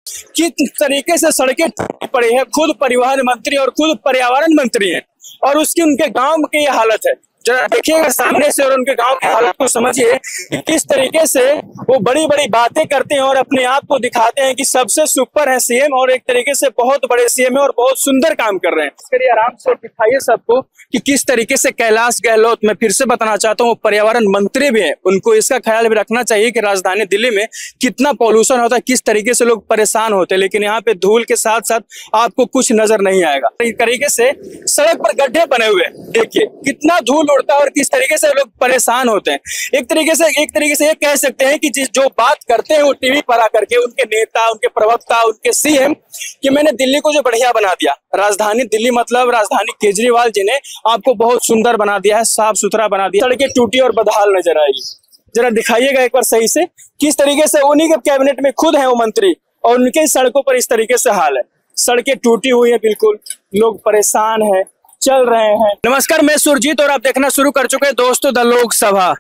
किस तरीके से सड़कें टूटी पड़ी है, खुद परिवहन मंत्री और खुद पर्यावरण मंत्री हैं और उसकी उनके गांव की ये हालत है। जरा देखिएगा सामने से और उनके गांव की हालत को समझिए कि किस तरीके से वो बड़ी बड़ी बातें करते हैं और अपने आप को दिखाते हैं कि सबसे सुपर है सीएम और एक तरीके से बहुत बड़े सीएम है और बहुत सुंदर काम कर रहे हैं। करिए आराम से और दिखाइए सबको कि किस तरीके से कैलाश गहलोत, मैं फिर से बताना चाहता हूँ, पर्यावरण मंत्री भी है, उनको इसका ख्याल भी रखना चाहिए कि राजधानी दिल्ली में कितना पॉल्यूशन होता है, किस तरीके से लोग परेशान होते हैं, लेकिन यहाँ पे धूल के साथ साथ आपको कुछ नजर नहीं आएगा। इस तरीके से सड़क पर गड्ढे बने हुए, देखिए कितना धूल उड़ता है और किस तरीके से लोग परेशान होते हैं। एक तरीके से ये कह सकते हैं कि जो बात करते हैं वो टीवी पर आकर के उनके नेता, उनके प्रवक्ता, उनके सीएम कि मैंने दिल्ली को जो बढ़िया बना दिया, राजधानी दिल्ली मतलब राजधानी केजरीवाल जी ने आपको बहुत सुंदर बना दिया है, साफ सुथरा बना दिया। सड़कें टूटी और बदहाल नजर आएगी। जरा दिखाइएगा एक बार सही से किस तरीके से उन्हीं के कैबिनेट में खुद है वो मंत्री और उनके सड़कों पर इस तरीके से हाल है। सड़कें टूटी हुई है, बिल्कुल लोग परेशान है, चल रहे हैं। नमस्कार, मैं सुरजीत और आप देखना शुरू कर चुके हैं दोस्तों द लोकसभा।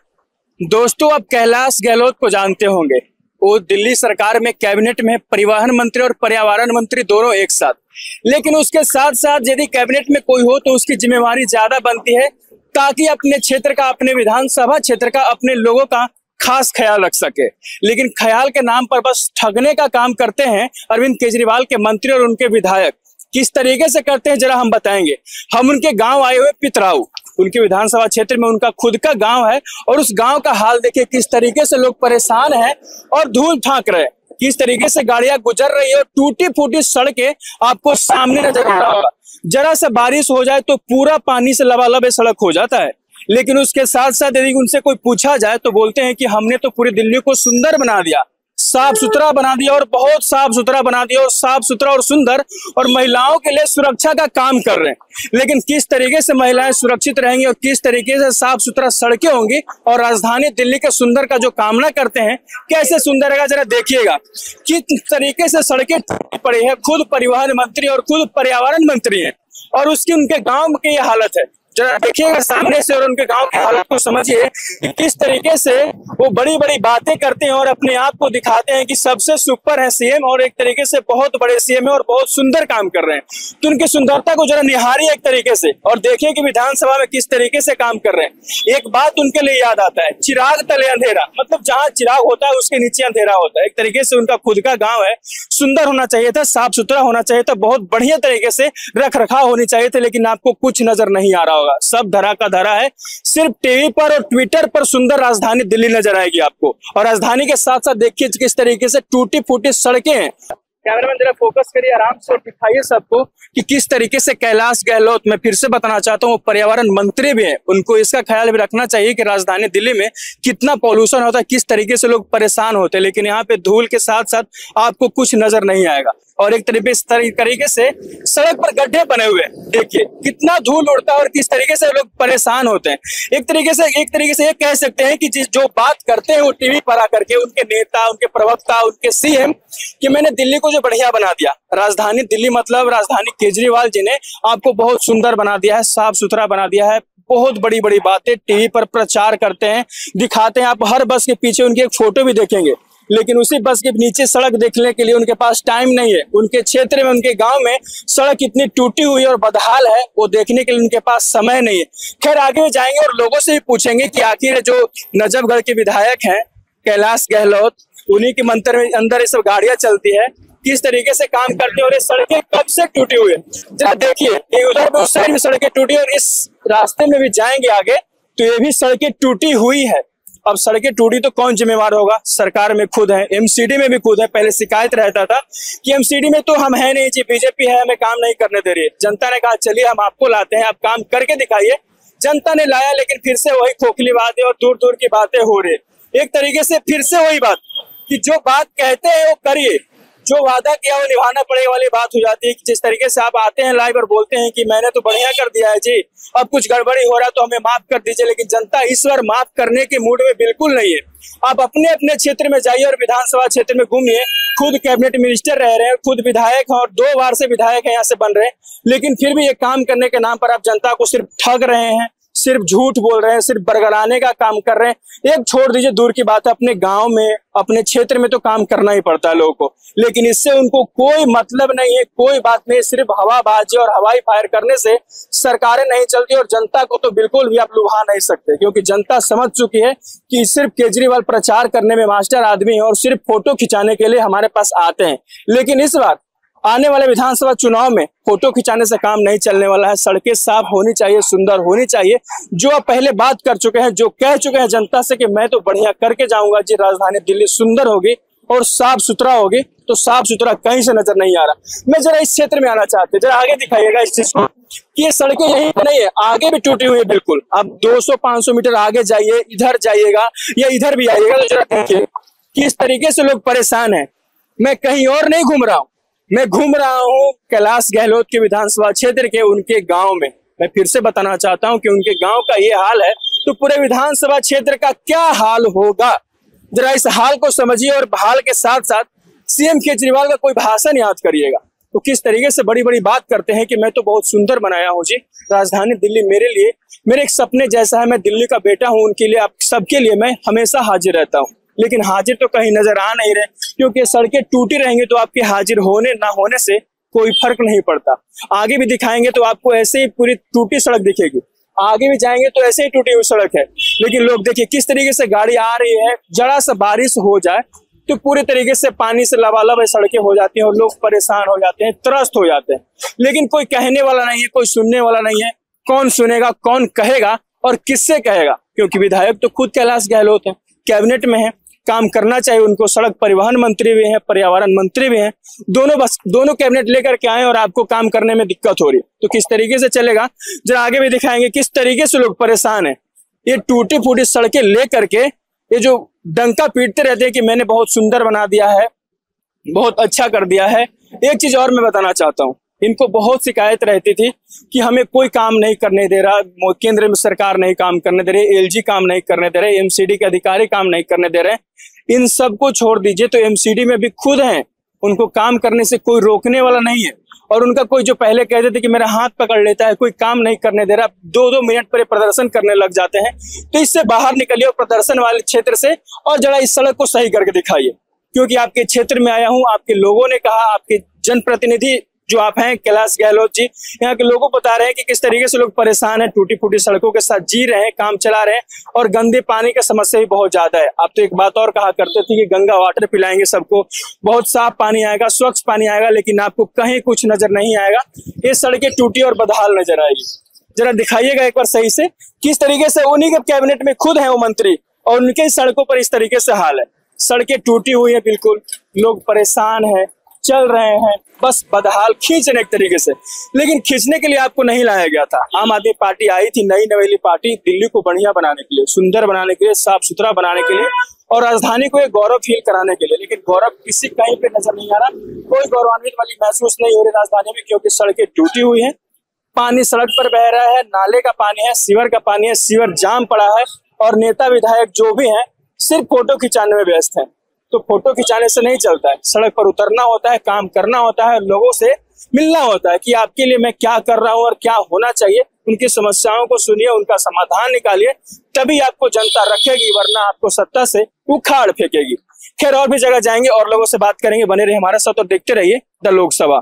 दोस्तों आप कैलाश गहलोत को जानते होंगे, वो दिल्ली सरकार में कैबिनेट में परिवहन मंत्री और पर्यावरण मंत्री दोनों एक साथ, लेकिन उसके साथ साथ यदि कैबिनेट में कोई हो तो उसकी जिम्मेवारी ज्यादा बनती है ताकि अपने क्षेत्र का, अपने विधानसभा क्षेत्र का, अपने लोगों का खास ख्याल रख सके। लेकिन ख्याल के नाम पर बस ठगने का काम करते हैं अरविंद केजरीवाल के मंत्री और उनके विधायक। किस तरीके से करते हैं जरा हम बताएंगे। हम उनके गांव आए हुए पितराऊ, उनके विधानसभा क्षेत्र में उनका खुद का गांव है और उस गांव का हाल देखिए किस तरीके से लोग परेशान हैं और धूल ठाक रहे हैं, किस तरीके से गाड़ियां गुजर रही है और टूटी फूटी सड़कें आपको सामने नजर आ रहा होगा। जरा सा बारिश हो जाए तो पूरा पानी से लबालब ये सड़क हो जाता है, लेकिन उसके साथ साथ यदि उनसे कोई पूछा जाए तो बोलते हैं कि हमने तो पूरी दिल्ली को सुंदर बना दिया, साफ सुथरा बना दिया और बहुत साफ सुथरा बना दिया और साफ सुथरा और सुंदर, और महिलाओं के लिए सुरक्षा का काम कर रहे हैं। लेकिन किस तरीके से महिलाएं सुरक्षित रहेंगी और किस तरीके से साफ सुथरा सड़कें होंगी और राजधानी दिल्ली के सुंदर का जो कामना करते हैं कैसे सुंदर रहेगा, जरा देखिएगा किस तरीके से सड़कें टूटी पड़ी है, खुद परिवहन मंत्री और खुद पर्यावरण मंत्री हैं और उसकी उनके गांव की ये हालत है। जरा देखिएगा सामने से और उनके गांव की हालत को समझिए कि किस तरीके से वो बड़ी बड़ी बातें करते हैं और अपने आप को दिखाते हैं कि सबसे सुपर है सीएम और एक तरीके से बहुत बड़े सीएम है और बहुत सुंदर काम कर रहे हैं। तो उनकी सुंदरता को जरा निहारिए एक तरीके से और देखिए कि विधानसभा में किस तरीके से काम कर रहे हैं। एक बात उनके लिए याद आता है, चिराग तले अंधेरा, मतलब जहाँ चिराग होता है उसके नीचे अंधेरा होता है। एक तरीके से उनका खुद का गाँव है, सुंदर होना चाहिए था, साफ सुथरा होना चाहिए था, बहुत बढ़िया तरीके से रख रखाव होनी चाहिए थे, लेकिन आपको कुछ नजर नहीं आ रहा होगा। सब धरा का धरा है, सिर्फ टीवी पर और ट्विटर पर सुंदर राजधानी दिल्ली नजर आएगी आपको और राजधानी के साथ साथ देखिए किस तरीके से टूटी फूटी सड़कें हैं। कैमरामैन जरा फोकस करिए आराम से और दिखाइए सबको कि किस तरीके से कैलाश गहलोत, मैं फिर से बताना चाहता हूँ, पर्यावरण मंत्री भी हैं, उनको इसका ख्याल भी रखना चाहिए कि राजधानी दिल्ली में कितना पॉल्यूशन होता है, किस तरीके से लोग परेशान होते हैं, लेकिन यहाँ पे धूल के साथ साथ आपको कुछ नजर नहीं आएगा। और एक तरीके से सड़क पर गड्ढे बने हुए, देखिए कितना धूल उड़ता है और किस तरीके से लोग परेशान होते हैं। एक तरीके से ये कह सकते हैं कि जो बात करते हैं वो टीवी पर आकर के उनके नेता, उनके प्रवक्ता, उनके सीएम कि मैंने दिल्ली को जो बढ़िया बना दिया, राजधानी दिल्ली मतलब राजधानी केजरीवाल जी ने आपको बहुत सुंदर बना दिया है, साफ सुथरा बना दिया है। बहुत बड़ी बड़ी बातें टीवी पर प्रचार करते हैं, दिखाते हैं। आप हर बस के पीछे उनकी एक फोटो भी देखेंगे, लेकिन उसी बस के नीचे सड़क देखने के लिए उनके पास टाइम नहीं है। उनके क्षेत्र में, उनके गांव में सड़क इतनी टूटी हुई और बदहाल है, वो देखने के लिए उनके पास समय नहीं है। खैर आगे में जाएंगे और लोगों से भी पूछेंगे कि आखिर जो नजफगढ़ के विधायक हैं कैलाश गहलोत, उन्हीं के मंत्र में अंदर ये सब गाड़ियां चलती है, किस तरीके से काम करते हैं और ये सड़कें कब से टूटी हुई है। जरा देखिए उधर भी, उस साइड में सड़कें टूटी और इस रास्ते में भी जाएंगे आगे तो ये भी सड़कें टूटी हुई है। अब सड़कें टूटी तो कौन जिम्मेवार होगा? सरकार में खुद है, एमसीडी में भी खुद है। पहले शिकायत रहता था कि एमसीडी में तो हम है नहीं जी, बीजेपी है, हमें काम नहीं करने दे रही है। जनता ने कहा चलिए हम आपको लाते हैं, आप काम करके दिखाइए। जनता ने लाया, लेकिन फिर से वही खोखली बातें और दूर दूर की बातें हो रही है। एक तरीके से फिर से वही बात कि जो बात कहते हैं वो करिए, जो वादा किया वो निभाना पड़ेगा वाली बात हो जाती है। कि जिस तरीके से आप आते हैं लाइव और बोलते हैं कि मैंने तो बढ़िया कर दिया है जी, अब कुछ गड़बड़ी हो रहा है तो हमें माफ कर दीजिए, लेकिन जनता इस बार माफ करने के मूड में बिल्कुल नहीं है। आप अपने अपने क्षेत्र में जाइए और विधानसभा क्षेत्र में घूमिए। खुद कैबिनेट मिनिस्टर रह रहे हैं, खुद विधायक हैं और 2 बार से विधायक यहाँ से बन रहे हैं, लेकिन फिर भी ये काम करने के नाम पर आप जनता को सिर्फ ठग रहे हैं, सिर्फ झूठ बोल रहे हैं, सिर्फ बरगलाने का काम कर रहे हैं। एक छोड़ दीजिए, दूर की बात है, अपने गांव में, अपने क्षेत्र में तो काम करना ही पड़ता है लोगों को, लेकिन इससे उनको कोई मतलब नहीं है, कोई बात नहीं। सिर्फ हवाबाजी और हवाई फायर करने से सरकारें नहीं चलती, और जनता को तो बिल्कुल भी आप लुभा नहीं सकते, क्योंकि जनता समझ चुकी है कि सिर्फ केजरीवाल प्रचार करने में मास्टर आदमी है और सिर्फ फोटो खिंचाने के लिए हमारे पास आते हैं। लेकिन इस बार आने वाले विधानसभा चुनाव में फोटो खिंचाने से काम नहीं चलने वाला है। सड़कें साफ होनी चाहिए, सुंदर होनी चाहिए, जो आप पहले बात कर चुके हैं, जो कह चुके हैं जनता से कि मैं तो बढ़िया करके जाऊंगा जी, राजधानी दिल्ली सुंदर होगी और साफ सुथरा होगी। तो साफ सुथरा कहीं से नजर नहीं आ रहा। मैं जरा इस क्षेत्र में आना चाहते, जरा आगे दिखाइएगा इस चीज को कि ये सड़कें यही नहीं है, आगे भी टूटी हुई है बिल्कुल। आप 200-500 मीटर आगे जाइए, इधर जाइएगा या इधर भी आइएगा तो जरा देखिए किस तरीके से लोग परेशान है। मैं कहीं और नहीं घूम रहा हूँ, मैं घूम रहा हूँ कैलाश गहलोत के विधानसभा क्षेत्र के उनके गांव में। मैं फिर से बताना चाहता हूँ कि उनके गांव का ये हाल है तो पूरे विधानसभा क्षेत्र का क्या हाल होगा। जरा इस हाल को समझिए और हाल के साथ साथ सीएम केजरीवाल का कोई भाषण याद करिएगा। तो किस तरीके से बड़ी बड़ी बात करते हैं कि मैं तो बहुत सुंदर बनाया हूँ जी, राजधानी दिल्ली मेरे लिए मेरे एक सपने जैसा है, मैं दिल्ली का बेटा हूँ, उनके लिए, आप सबके लिए मैं हमेशा हाजिर रहता हूँ। लेकिन हाजिर तो कहीं नजर आ नहीं रहे, क्योंकि सड़कें टूटी रहेंगी तो आपके हाजिर होने ना होने से कोई फर्क नहीं पड़ता। आगे भी दिखाएंगे तो आपको ऐसे ही पूरी टूटी सड़क दिखेगी, आगे भी जाएंगे तो ऐसे ही टूटी हुई सड़क है। लेकिन लोग देखिए किस तरीके से गाड़ी आ रही है, जरा सा बारिश हो जाए तो पूरे तरीके से पानी से लबालब सड़कें हो जाती हैं और लोग परेशान हो जाते हैं, त्रस्त हो जाते हैं। लेकिन कोई कहने वाला नहीं है, कोई सुनने वाला नहीं है। कौन सुनेगा, कौन कहेगा और किससे कहेगा, क्योंकि विधायक तो खुद कैलाश गहलोत है, कैबिनेट में है, काम करना चाहिए उनको। सड़क परिवहन मंत्री भी हैं, पर्यावरण मंत्री भी हैं, दोनों कैबिनेट लेकर के आए और आपको काम करने में दिक्कत हो रही है तो किस तरीके से चलेगा। जरा आगे भी दिखाएंगे किस तरीके से लोग परेशान हैं। ये टूटी फूटी सड़कें लेकर के ये जो डंका पीटते रहते हैं कि मैंने बहुत सुंदर बना दिया है, बहुत अच्छा कर दिया है। एक चीज और मैं बताना चाहता हूँ, इनको बहुत शिकायत रहती थी कि हमें कोई काम नहीं करने दे रहा, केंद्र में सरकार नहीं काम करने दे रही, एलजी काम नहीं करने दे रहे, एमसीडी के अधिकारी काम नहीं करने दे रहे। इन सब को छोड़ दीजिए तो एमसीडी में भी खुद हैं, उनको काम करने से कोई रोकने वाला नहीं है। और उनका कोई जो पहले कहते थे कि मेरा हाथ पकड़ लेता है, कोई काम नहीं करने दे रहा, 2-2 मिनट पर प्रदर्शन करने लग जाते हैं। तो इससे बाहर निकलिए और प्रदर्शन वाले क्षेत्र से और जरा इस सड़क को सही करके दिखाइए, क्योंकि आपके क्षेत्र में आया हूं, आपके लोगों ने कहा, आपके जनप्रतिनिधि जो आप हैं कैलाश गहलोत जी, यहाँ के लोगों को बता रहे हैं कि किस तरीके से लोग परेशान हैं, टूटी फूटी सड़कों के साथ जी रहे हैं, काम चला रहे हैं और गंदे पानी का समस्या भी बहुत ज्यादा है। आप तो एक बात और कहा करते थे कि गंगा वाटर पिलाएंगे सबको, बहुत साफ पानी आएगा, स्वच्छ पानी आएगा, लेकिन आपको कहीं कुछ नजर नहीं आएगा। ये सड़कें टूटी और बदहाल नजर आएगी। जरा दिखाइएगा एक बार सही से किस तरीके से उन्हीं के कैबिनेट में खुद है वो मंत्री और उनके सड़कों पर इस तरीके से हाल है। सड़कें टूटी हुई है, बिल्कुल लोग परेशान है, चल रहे हैं बस बदहाल, खींच रहे एक तरीके से। लेकिन खींचने के लिए आपको नहीं लाया गया था। आम आदमी पार्टी आई थी, नई नवेली पार्टी, दिल्ली को बढ़िया बनाने के लिए, सुंदर बनाने के लिए, साफ सुथरा बनाने के लिए और राजधानी को एक गौरव फील कराने के लिए। लेकिन गौरव किसी कहीं पे नजर नहीं आ रहा, कोई गौरवान्वित वाली महसूस नहीं हो रही राजधानी में, क्योंकि सड़कें टूटी हुई है, पानी सड़क पर बह रहा है, नाले का पानी है, सीवर का पानी है, सीवर जाम पड़ा है और नेता विधायक जो भी है सिर्फ फोटो खिंचाने में व्यस्त है। तो फोटो खिंचाने से नहीं चलता है, सड़क पर उतरना होता है, काम करना होता है, लोगों से मिलना होता है कि आपके लिए मैं क्या कर रहा हूं और क्या होना चाहिए। उनकी समस्याओं को सुनिए, उनका समाधान निकालिए, तभी आपको जनता रखेगी, वरना आपको सत्ता से उखाड़ फेंकेगी। खैर और भी जगह जाएंगे और लोगों से बात करेंगे, बने रहिए हमारे साथ और देखते रहिए द लोकसभा।